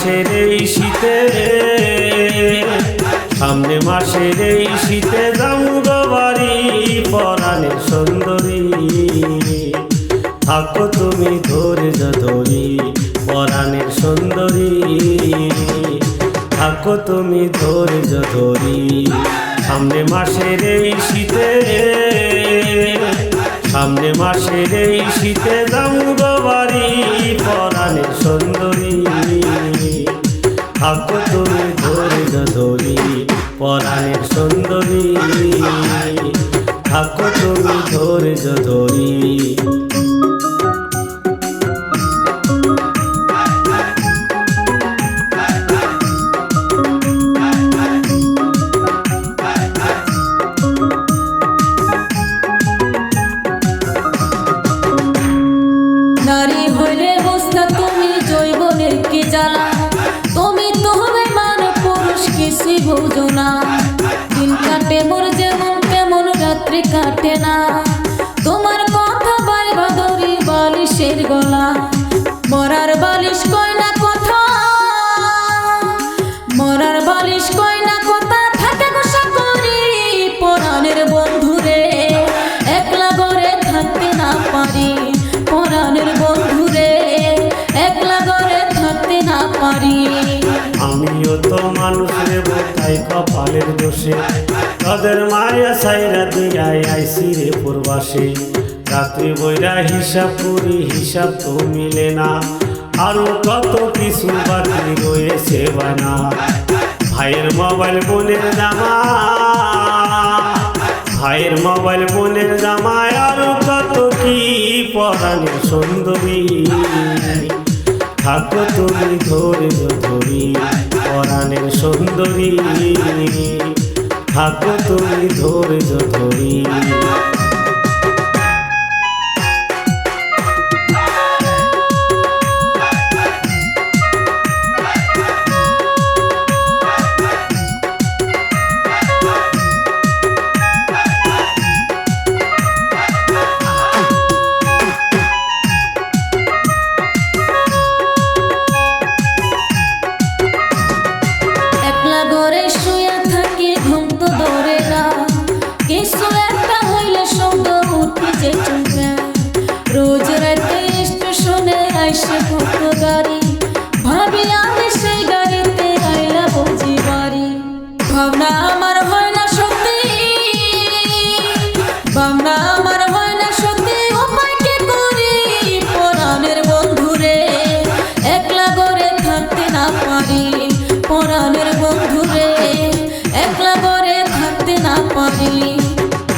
মাসের এই শীতে, সামনে মাসের এই শীতে যামু গো বাড়ি পরাণের সুন্দরী। থাকো তুমি ধৈর্য ধরি পরাণের সুন্দরী, থাকো তুমি ধৈর্য ধরি। সামনে মাসের এই শীতে, সামনে মাসের এই শীতে যামু গো বাড়ি পরাণের সুন্দরী। থাকো তুমি ধৈর্য ধরি পরাণের সুন্দরী, থাকো তুমি ধৈর্য ধরি। নারী হইলে বুঝতা তুমি জৈবনের কি জ্বালা, তুমি তো হবে মান পুরুষ কিছুই বুঝো না। দিন কাটে মোর যেমন তেমন রাত্রি কাটে না, তোমার কথা বাইবা ধরি বালিশের গলা। মরার বালিশ কয় না কথা, মরার বালিশ কয় না কথা, থাকে গোসা করি পরাণের বন্ধুরে। একলা ঘরে থাকতে না পারি পরাণের বন্ধুরে, একলা ঘরে থাকতে না পারি। আমিও তো মানুষ রে বোকাই কপালের দোষে, তাদের মায়া সাইরা দিয়াই আইসি রে পূর্বাসে। রাত্রি বইরা হিসাব করি, হিসাব তো মিলে না, আরো কত কিছু বাকি রয়েছে বানা। ভাইয়ের মোবাইল বোনের জামা, ভাইয়ের মোবাইল বোনের জামায় আরো কত কি পরাণের সুন্দরী। থাকো তুমি ধৈর্য ধরি পরাণের সুন্দরী, থাকো তুমি ধৈর্য ধরি। রোজ রাতে স্টেশনে আইসে কত গাড়ি, ভাবি আমি সেই গাড়িতে আইলা বুঝি বাড়ি। ভাবনা আমার হয় না সত্যি, ভাবনা আমার হয় না সত্যি, উপায় কি করি পরাণের বন্ধুরে। একলা ঘরে থাকতে না পারি পরাণের বন্ধুরে, একলা ঘরে থাকতে না পারি।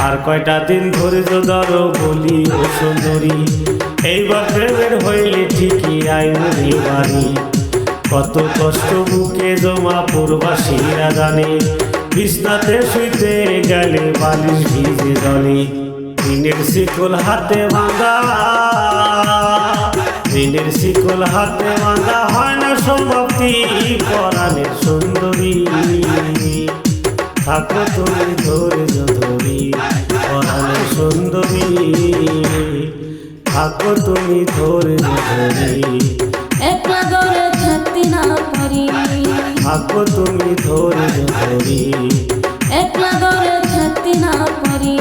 আর কয়টা দিন ধৈর্য ধরো বলি ও সুন্দরী, এইবার প্রেমের হইলে ঠিকই আইনি বাড়ি। কত কষ্ট বুকে জমা পূর্বাসীরা জানে, বিছনাতে শুইতে গেলে বালিশ ভিজে জলে। দিনের শিকল হাতে ভাঙা, দিনের শিকল হাতে ভাঙা, হয় না সমাপ্তি পরাণের সুন্দরী। থাকো তুমি ধৈর্য ধরি পরাণের সুন্দরী, থাকো তুমি ধৈর্য ধরি। একলা ঘরে থাকতে না পারি, থাকো তুমি ধৈর্য ধরি। একলা ঘরে থাকতে না পারি।